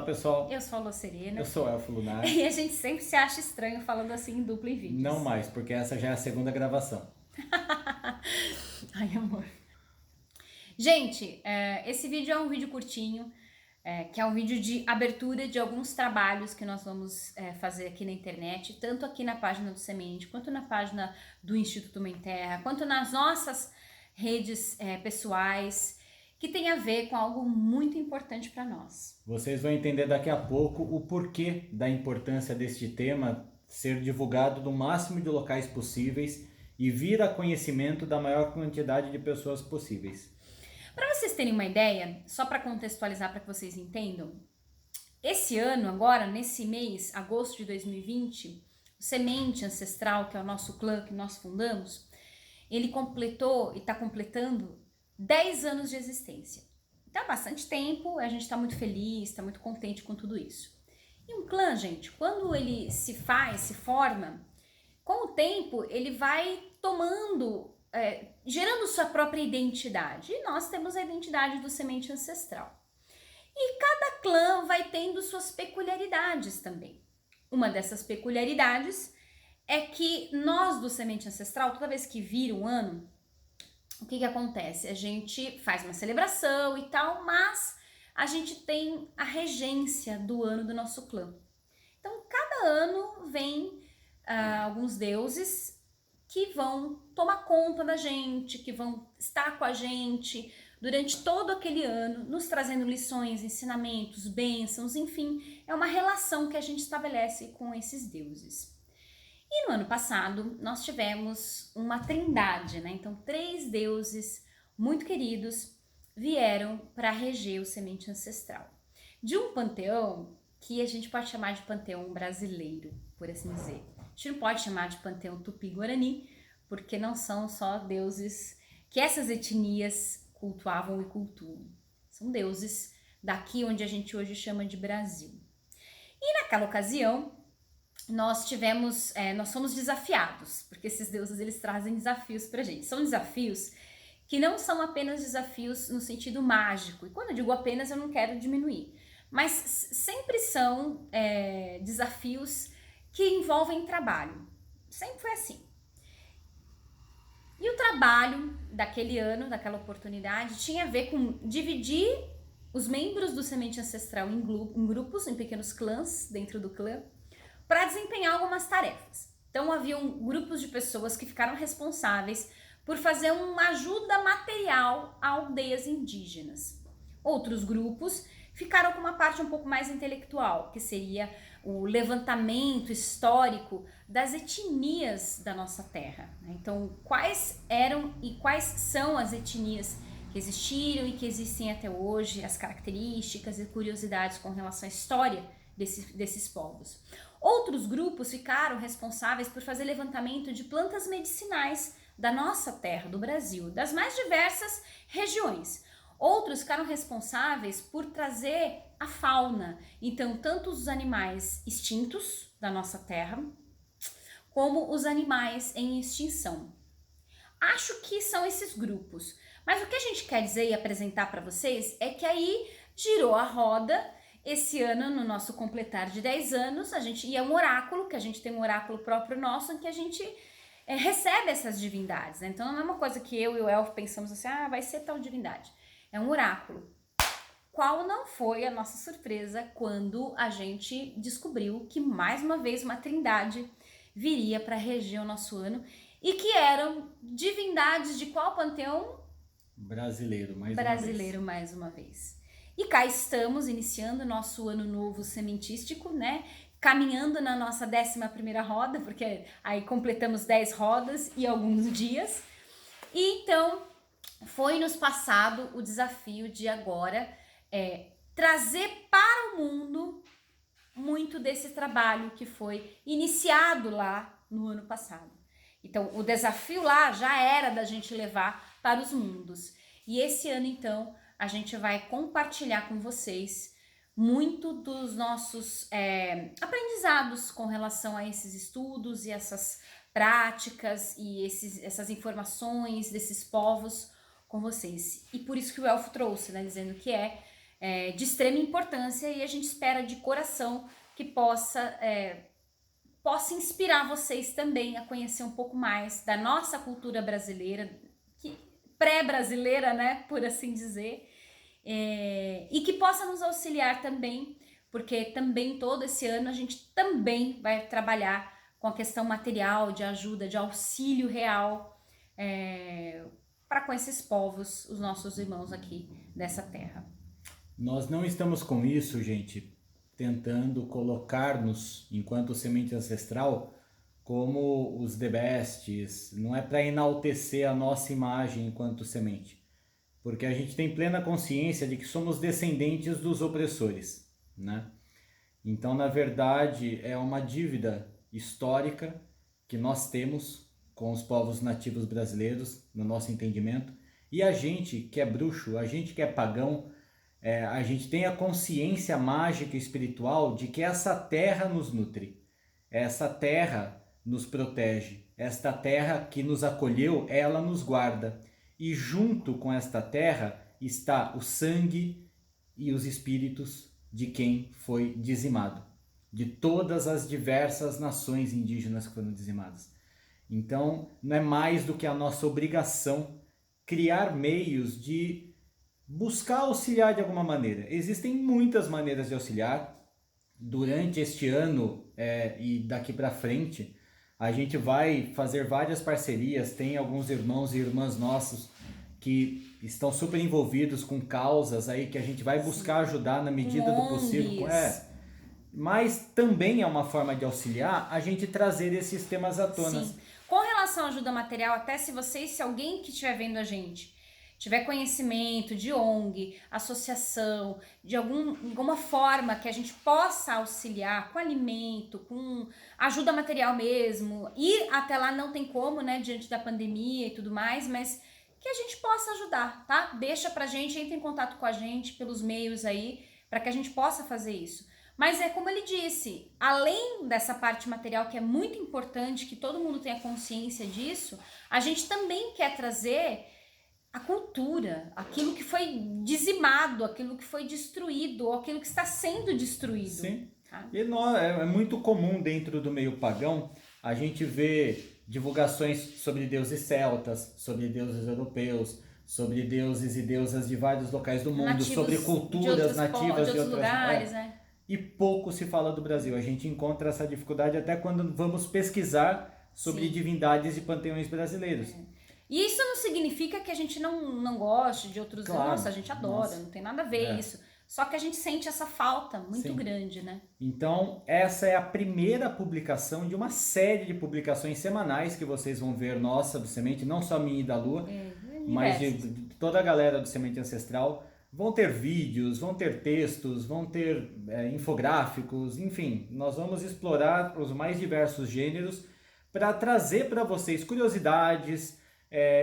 pessoal. Eu sou a Lô Serena. Eu sou o Elfo Lunar. E a gente sempre se acha estranho falando assim em dupla em vídeos. Não mais, porque essa já é a segunda gravação. Ai, amor. Gente, esse vídeo é um vídeo curtinho, que é um vídeo de abertura de alguns trabalhos que nós vamos fazer aqui na internet, tanto aqui na página do Semente, quanto na página do Instituto Mãe Terra, quanto nas nossas redes pessoais, que tem a ver com algo muito importante para nós. Vocês vão entender daqui a pouco o porquê da importância deste tema ser divulgado no máximo de locais possíveis e vir a conhecimento da maior quantidade de pessoas possíveis. Para vocês terem uma ideia, só para contextualizar para que vocês entendam, esse ano, agora, nesse mês, agosto de 2020, o Semente Ancestral, que é o nosso clã que nós fundamos, ele completou e está completando 10 anos de existência. Então é bastante tempo, a gente está muito feliz, está muito contente com tudo isso. E um clã, gente, quando ele se forma, com o tempo ele vai tomando, gerando sua própria identidade. E nós temos a identidade do Semente Ancestral. E cada clã vai tendo suas peculiaridades também. Uma dessas peculiaridades é que nós do Semente Ancestral, toda vez que vira um ano, o que acontece? A gente faz uma celebração e tal, mas a gente tem a regência do ano do nosso clã. Então, cada ano vem alguns deuses que vão tomar conta da gente, que vão estar com a gente durante todo aquele ano, nos trazendo lições, ensinamentos, bênçãos, enfim, é uma relação que a gente estabelece com esses deuses. E no ano passado, nós tivemos uma trindade, né? Então, 3 deuses muito queridos vieram para reger o Semente Ancestral. De um panteão que a gente pode chamar de panteão brasileiro, por assim dizer. A gente não pode chamar de panteão tupi-guarani, porque não são só deuses que essas etnias cultuavam e cultuam. São deuses daqui onde a gente hoje chama de Brasil. E naquela ocasião, nós fomos desafiados, porque esses deuses eles trazem desafios pra gente. São desafios que não são apenas desafios no sentido mágico. E quando eu digo apenas, eu não quero diminuir. Mas sempre são desafios que envolvem trabalho. Sempre foi assim. E o trabalho daquele ano, daquela oportunidade, tinha a ver com dividir os membros do Semente Ancestral em grupos, em pequenos clãs dentro do clã, para desempenhar algumas tarefas. Então, haviam grupos de pessoas que ficaram responsáveis por fazer uma ajuda material a aldeias indígenas. Outros grupos ficaram com uma parte um pouco mais intelectual, que seria o levantamento histórico das etnias da nossa terra. Então, quais eram e quais são as etnias que existiram e que existem até hoje, as características e curiosidades com relação à história desses povos. Outros grupos ficaram responsáveis por fazer levantamento de plantas medicinais da nossa terra, do Brasil, das mais diversas regiões. Outros ficaram responsáveis por trazer a fauna, então tanto os animais extintos da nossa terra, como os animais em extinção. Acho que são esses grupos, mas o que a gente quer dizer e apresentar para vocês é que aí girou a roda. Esse ano, no nosso completar de 10 anos, a gente ia um oráculo, que a gente tem um oráculo próprio nosso, em que a gente recebe essas divindades, né? Então não é uma coisa que eu e o Elfo pensamos assim, vai ser tal divindade. É um oráculo. Qual não foi a nossa surpresa quando a gente descobriu que mais uma vez uma trindade viria para reger o nosso ano e que eram divindades de qual panteão? Brasileiro, mais uma vez. E cá estamos, iniciando nosso ano novo sementístico, né? Caminhando na nossa 11ª roda, porque aí completamos 10 rodas e alguns dias. E então, foi nos passado o desafio de agora trazer para o mundo muito desse trabalho que foi iniciado lá no ano passado. Então, o desafio lá já era da gente levar para os mundos. E esse ano, então, a gente vai compartilhar com vocês muito dos nossos aprendizados com relação a esses estudos e essas práticas e essas informações desses povos com vocês. E por isso que o Elfo trouxe, né, dizendo que de extrema importância e a gente espera de coração que possa inspirar vocês também a conhecer um pouco mais da nossa cultura brasileira, que pré-brasileira, né, por assim dizer, e que possa nos auxiliar também, porque também todo esse ano a gente também vai trabalhar com a questão material, de ajuda, de auxílio real para com esses povos, os nossos irmãos aqui dessa terra. Nós não estamos com isso, gente, tentando colocar-nos, enquanto semente ancestral, como os the bests. Não é para enaltecer a nossa imagem enquanto semente, porque a gente tem plena consciência de que somos descendentes dos opressores, né? Então, na verdade, é uma dívida histórica que nós temos com os povos nativos brasileiros, no nosso entendimento, e a gente que é bruxo, a gente que é pagão, a gente tem a consciência mágica e espiritual de que essa terra nos nutre, essa terra nos protege, esta terra que nos acolheu, ela nos guarda. E junto com esta terra está o sangue e os espíritos de quem foi dizimado, de todas as diversas nações indígenas que foram dizimadas. Então, não é mais do que a nossa obrigação criar meios de buscar auxiliar de alguma maneira. Existem muitas maneiras de auxiliar. Durante este ano e daqui para frente, a gente vai fazer várias parcerias. Tem alguns irmãos e irmãs nossos que estão super envolvidos com causas aí que a gente vai buscar ajudar na medida do possível. Mas também é uma forma de auxiliar a gente trazer esses temas à tona. Sim. Com relação à ajuda material, até se alguém que estiver vendo a gente tiver conhecimento de ONG, associação, de alguma forma que a gente possa auxiliar com alimento, com ajuda material mesmo, ir até lá não tem como, né, diante da pandemia e tudo mais, mas que a gente possa ajudar, tá? Deixa pra gente, entra em contato com a gente pelos meios aí, para que a gente possa fazer isso. Mas é como ele disse, além dessa parte material que é muito importante, que todo mundo tenha consciência disso, a gente também quer trazer a cultura, aquilo que foi dizimado, aquilo que foi destruído, ou aquilo que está sendo destruído. Sim. Tá? E é muito comum dentro do meio pagão a gente ver divulgações sobre deuses celtas, sobre deuses europeus, sobre deuses e deusas de vários locais do mundo, nativos, sobre culturas nativas de outros lugares, E pouco se fala do Brasil. A gente encontra essa dificuldade até quando vamos pesquisar sobre divindades e panteões brasileiros. E isso não significa que a gente não goste de outros... Claro. Nossa, a gente adora, não tem nada a ver isso. Só que a gente sente essa falta muito grande, né? Então, essa é a primeira publicação de uma série de publicações semanais que vocês vão ver nossa do Semente, não só minha e da Lua, mas de toda a galera do Semente Ancestral. Vão ter vídeos, vão ter textos, vão ter infográficos, enfim, nós vamos explorar os mais diversos gêneros para trazer para vocês curiosidades.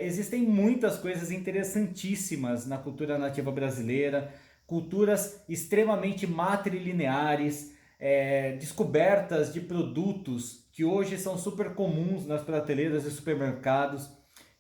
Existem muitas coisas interessantíssimas na cultura nativa brasileira, culturas extremamente matrilineares, descobertas de produtos que hoje são super comuns nas prateleiras de supermercados,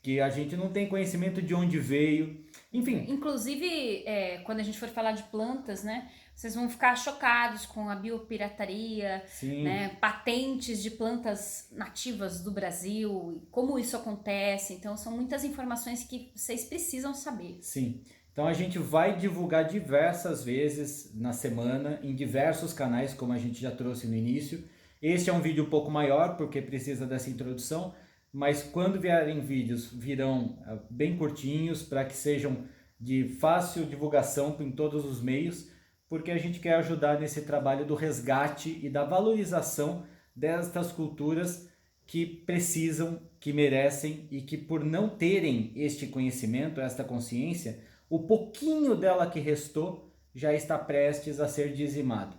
que a gente não tem conhecimento de onde veio. Enfim. Inclusive, quando a gente for falar de plantas, né, vocês vão ficar chocados com a biopirataria, né, patentes de plantas nativas do Brasil, como isso acontece. Então, são muitas informações que vocês precisam saber. Sim. Então, a gente vai divulgar diversas vezes na semana, em diversos canais, como a gente já trouxe no início. Este é um vídeo um pouco maior, porque precisa dessa introdução, mas quando vierem vídeos, virão bem curtinhos, para que sejam de fácil divulgação em todos os meios, porque a gente quer ajudar nesse trabalho do resgate e da valorização destas culturas que precisam, que merecem e que, por não terem este conhecimento, esta consciência, o pouquinho dela que restou já está prestes a ser dizimado.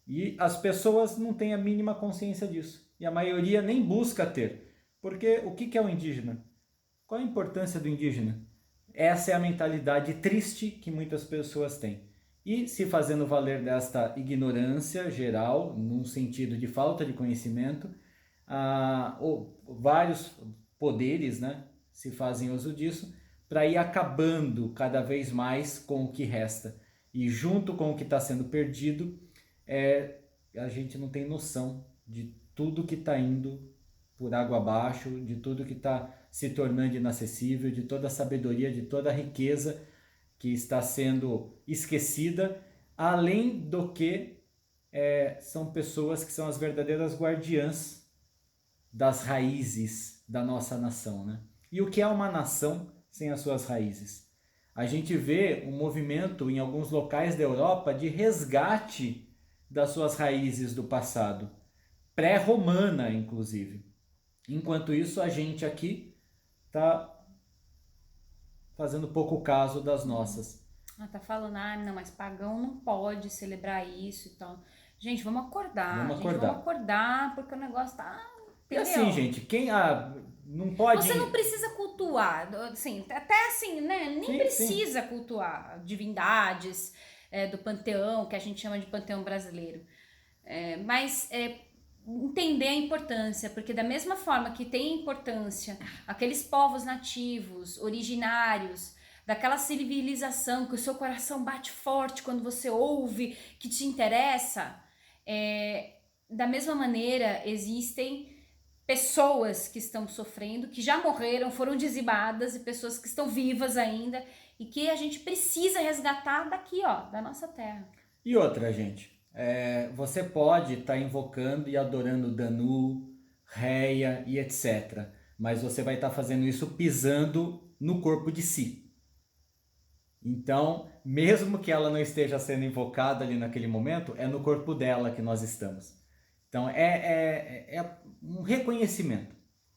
E as pessoas não têm a mínima consciência disso. E a maioria nem busca ter. Porque o que é o indígena? Qual a importância do indígena? Essa é a mentalidade triste que muitas pessoas têm. E se fazendo valer desta ignorância geral, num sentido de falta de conhecimento, vários poderes, né, se fazem uso disso para ir acabando cada vez mais com o que resta. E junto com o que está sendo perdido, a gente não tem noção de tudo que está indo por água abaixo, de tudo que está se tornando inacessível, de toda a sabedoria, de toda a riqueza que está sendo esquecida, além do que são pessoas que são as verdadeiras guardiãs das raízes da nossa nação, né? E o que é uma nação sem as suas raízes? A gente vê um movimento em alguns locais da Europa de resgate das suas raízes do passado, pré-romana inclusive. Enquanto isso, a gente aqui está fazendo pouco caso das nossas. Tá falando, não, mas pagão não pode celebrar isso e tal. Gente, vamos acordar. Vamos acordar, porque o negócio tá... E assim, gente, quem não pode... Você não precisa cultuar, assim, até assim, né? Nem precisa cultuar divindades do panteão, que a gente chama de panteão brasileiro. Mas entender a importância, porque da mesma forma que tem importância aqueles povos nativos, originários, daquela civilização que o seu coração bate forte quando você ouve, que te interessa, da mesma maneira existem pessoas que estão sofrendo, que já morreram, foram dizimadas, e pessoas que estão vivas ainda e que a gente precisa resgatar daqui, ó, da nossa terra. E outra, gente, você pode estar invocando e adorando Danu, Reia e etc. Mas você vai estar fazendo isso pisando no corpo de si. Então, mesmo que ela não esteja sendo invocada ali naquele momento, é no corpo dela que nós estamos. Então, é um reconhecimento,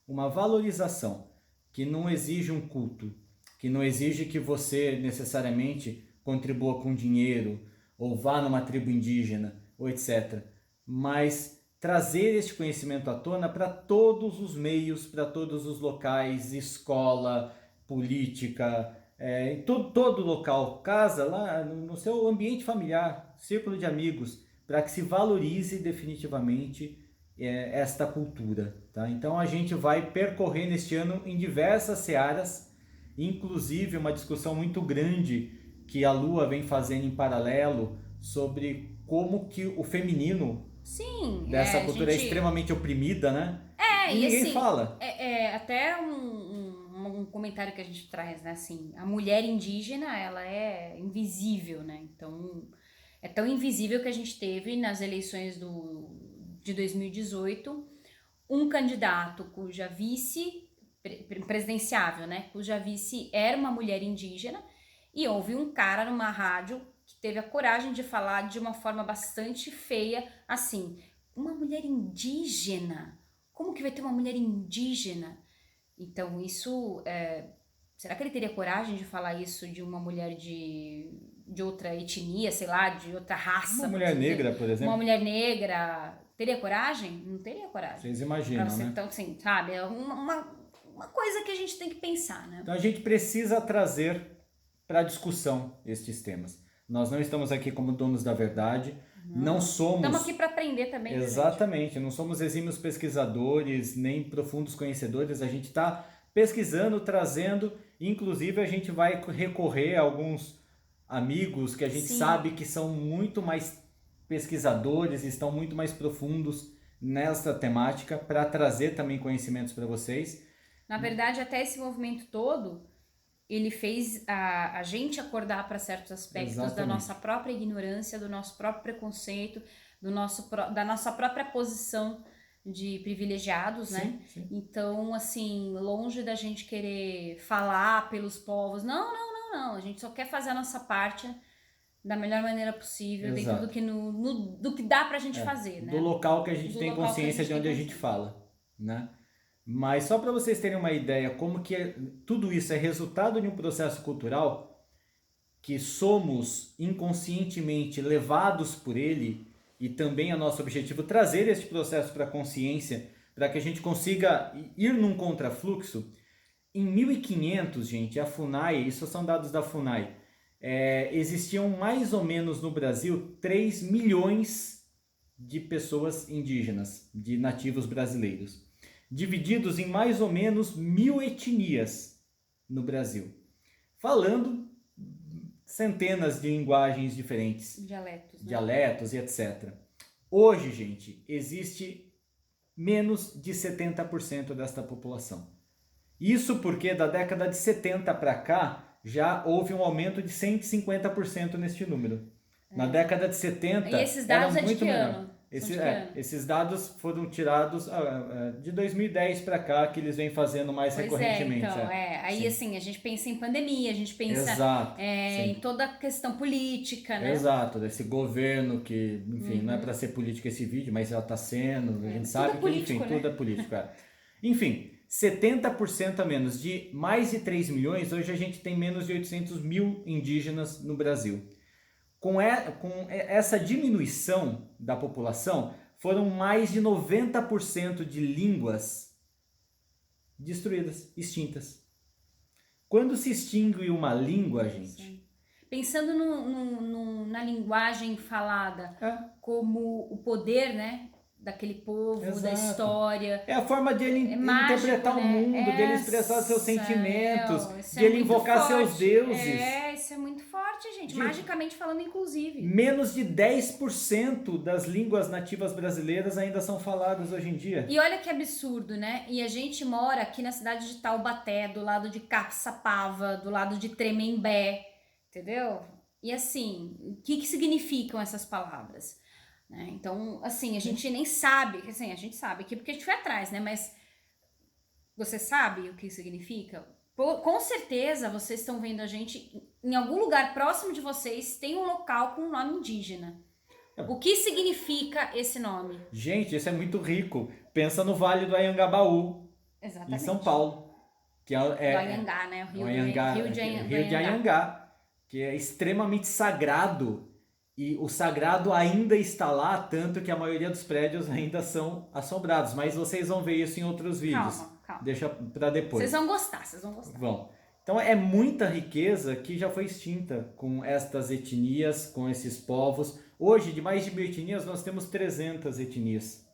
uma valorização, que não exige um culto, que não exige que você necessariamente contribua com dinheiro, ou vá numa tribo indígena, ou etc. Mas trazer este conhecimento à tona para todos os meios, para todos os locais, escola, política, em todo local, casa, lá no seu ambiente familiar, círculo de amigos, para que se valorize definitivamente esta cultura. Tá? Então a gente vai percorrer neste ano em diversas searas, inclusive uma discussão muito grande que a Lua vem fazendo em paralelo sobre como que o feminino dessa cultura é extremamente oprimida, né? E ninguém assim, fala. Até um comentário que a gente traz, né? Assim, a mulher indígena, ela é invisível, né? Então, é tão invisível que a gente teve nas eleições de 2018 um candidato cuja vice presidenciável, né? Cuja vice era uma mulher indígena, e houve um cara numa rádio que teve a coragem de falar de uma forma bastante feia, assim, uma mulher indígena? Como que vai ter uma mulher indígena? Então isso, será que ele teria coragem de falar isso de uma mulher de outra etnia, sei lá, de outra raça? Uma mulher negra, por exemplo. Uma mulher negra, teria coragem? Não teria coragem. Vocês imaginam, né? Então, assim, sabe, é uma coisa que a gente tem que pensar, né? Então a gente precisa trazer para discussão estes temas. Nós não estamos aqui como donos da verdade, não somos... Estamos aqui para aprender também. Exatamente, não somos exímios pesquisadores, nem profundos conhecedores, a gente está pesquisando, trazendo, inclusive a gente vai recorrer a alguns amigos que a gente sabe que são muito mais pesquisadores, estão muito mais profundos nessa temática, para trazer também conhecimentos para vocês. Na verdade, até esse movimento todo, ele fez a gente acordar para certos aspectos da nossa própria ignorância, do nosso próprio preconceito, da nossa própria posição de privilegiados, né? Sim. Então, assim, longe da gente querer falar pelos povos, não, a gente só quer fazer a nossa parte da melhor maneira possível, dentro do que dá pra gente fazer, né? Do local que a gente tem consciência de onde a gente fala, né? Mas só para vocês terem uma ideia como que tudo isso é resultado de um processo cultural, que somos inconscientemente levados por ele, e também é nosso objetivo trazer este processo para a consciência, para que a gente consiga ir num contrafluxo. Em 1500, gente, a FUNAI, isso são dados da FUNAI, existiam mais ou menos no Brasil 3 milhões de pessoas indígenas, de nativos brasileiros, divididos em mais ou menos 1000 etnias no Brasil. falando centenas de linguagens diferentes, Dialetos, né? dialetos e etc. Hoje, gente, existe menos de 70% desta população. Isso porque da década de 70 para cá já houve um aumento de 150% neste número. Na década de 70 E esses dados era é de muito que menor. ano? São de que ano? Esses dados foram tirados de 2010 para cá, que eles vêm fazendo mais Pois recorrentemente. então, Aí, Sim. assim, a gente pensa em pandemia, a gente pensa Exato, em sim. toda a questão política, né? Exato, desse governo que, enfim, não é para ser político esse vídeo, mas ela está sendo, a gente sabe tudo é que, político, enfim, né? tudo é político. Enfim, 70% a menos de mais de 3 milhões, hoje a gente tem menos de 800 mil indígenas no Brasil. Com essa diminuição da população, foram mais de 90% de línguas destruídas, extintas. Quando se extingue uma língua, gente... Sim. Pensando na linguagem falada como o poder, né? Daquele povo, Exato. da história. É a forma de ele mágico, interpretar né? o mundo, dele expressar seus sentimentos, de ele invocar seus deuses. Isso é muito forte, gente. Magicamente falando, inclusive. Menos de 10% das línguas nativas brasileiras ainda são faladas hoje em dia. E olha que absurdo, né? E a gente mora aqui na cidade de Taubaté, do lado de Caçapava, do lado de Tremembé, entendeu? E assim, o que significam essas palavras? Né? Então, assim, a gente nem sabe, assim, a gente sabe aqui porque a gente foi atrás, né? Mas você sabe o que significa? Com certeza vocês estão vendo a gente, em algum lugar próximo de vocês, tem um local com um nome indígena. O que significa esse nome? Gente, isso é muito rico. Pensa no Vale do Anhangabaú, em São Paulo. Que do Anhangá, né? Rio de Anhangá, que é extremamente sagrado. E o sagrado ainda está lá, tanto que a maioria dos prédios ainda são assombrados. Mas vocês vão ver isso em outros vídeos. Calma. Deixa para depois. Vocês vão gostar. Vão. Então é muita riqueza que já foi extinta com estas etnias, com esses povos. Hoje, de mais de 1.000 etnias, nós temos 300 etnias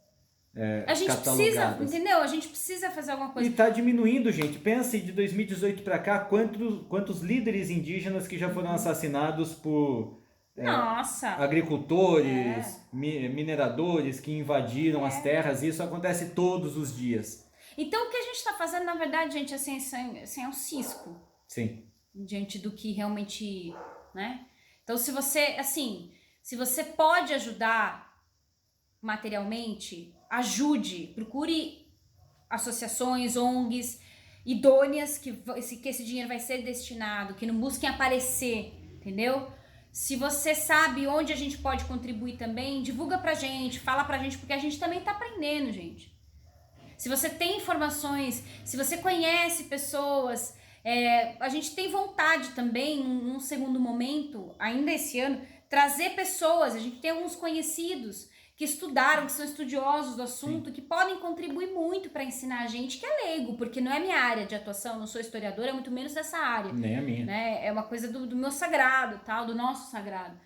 a gente catalogadas. precisa, entendeu? A gente precisa fazer alguma coisa. E está diminuindo, gente. Pense de 2018 para cá, quantos líderes indígenas que já foram assassinados por... Nossa! Agricultores, mineradores que invadiram as terras, isso acontece todos os dias. Então o que a gente está fazendo, na verdade, gente, assim, é um cisco. Sim. Diante do que realmente, né? Então se você pode ajudar materialmente, ajude, procure associações, ONGs, idôneas que esse dinheiro vai ser destinado, que não busquem aparecer, entendeu? Se você sabe onde a gente pode contribuir também, divulga pra gente, fala pra gente, porque a gente também tá aprendendo, gente. Se você tem informações, se você conhece pessoas, a gente tem vontade também, num segundo momento, ainda esse ano, trazer pessoas, a gente tem alguns conhecidos que estudaram, que são estudiosos do assunto, que podem contribuir muito para ensinar a gente que é leigo, porque não é minha área de atuação, não sou historiadora, muito menos dessa área. Nem a minha. Né? É uma coisa do meu sagrado, tal, do nosso sagrado.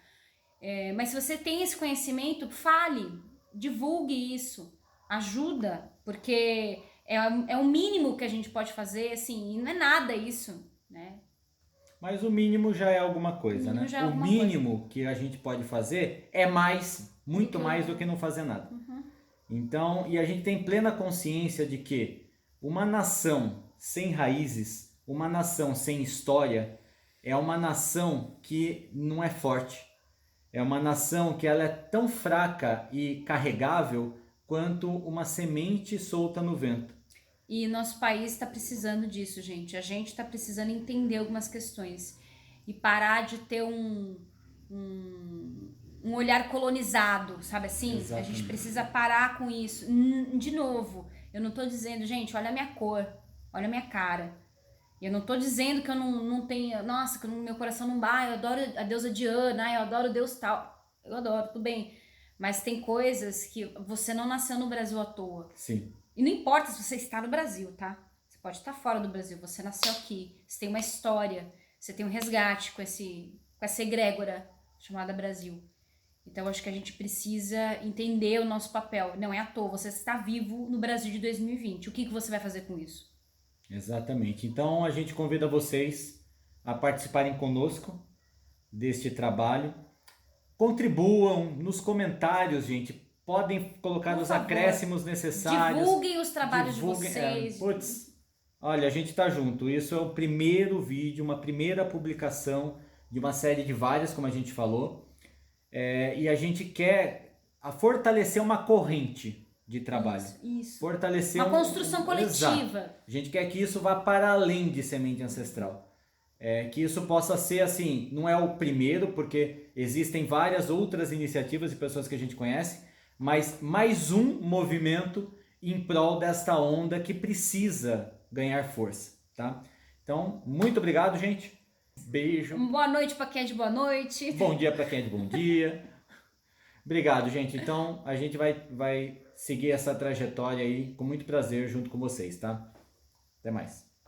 Mas se você tem esse conhecimento, fale, divulgue isso, ajuda, porque é o mínimo que a gente pode fazer, assim, e não é nada isso, né? Mas o mínimo já é alguma coisa, né? O mínimo que a gente pode fazer é muito mais do que não fazer nada. Então, e a gente tem plena consciência de que uma nação sem raízes, uma nação sem história, é uma nação que não é forte. É uma nação que ela é tão fraca e carregável quanto uma semente solta no vento. E nosso país está precisando disso, gente. A gente está precisando entender algumas questões e parar de ter um olhar colonizado, sabe assim? Exatamente. A gente precisa parar com isso. De novo, eu não tô dizendo, gente, olha a minha cor, olha a minha cara. Eu não tô dizendo que eu não tenho, nossa, que meu coração não bate, eu adoro a deusa Diana, eu adoro Deus tal. Eu adoro, tudo bem. Mas tem coisas que você não nasceu no Brasil à toa. Sim. E não importa se você está no Brasil, tá? Você pode estar fora do Brasil, você nasceu aqui, você tem uma história, você tem um resgate com essa egrégora chamada Brasil. Então, acho que a gente precisa entender o nosso papel. Não é à toa, você está vivo no Brasil de 2020. O que você vai fazer com isso? Exatamente. Então, a gente convida vocês a participarem conosco deste trabalho. Contribuam nos comentários, gente. Podem colocar Por os favor, acréscimos necessários. divulguem os trabalhos Divulguem, de vocês. putz, olha, a gente tá junto. Isso é o primeiro vídeo, uma primeira publicação de uma série de várias, como a gente falou. E a gente quer fortalecer uma corrente de trabalho. Isso. Fortalecer Uma construção coletiva. Exato. A gente quer que isso vá para além de semente ancestral. Que isso possa ser assim, não é o primeiro, porque existem várias outras iniciativas e pessoas que a gente conhece, mas mais um movimento em prol desta onda que precisa ganhar força, tá? Então, muito obrigado, gente. Beijo. Boa noite para quem é de boa noite. Bom dia para quem é de bom dia. Obrigado, gente. Então, a gente vai seguir essa trajetória aí com muito prazer junto com vocês, tá? Até mais.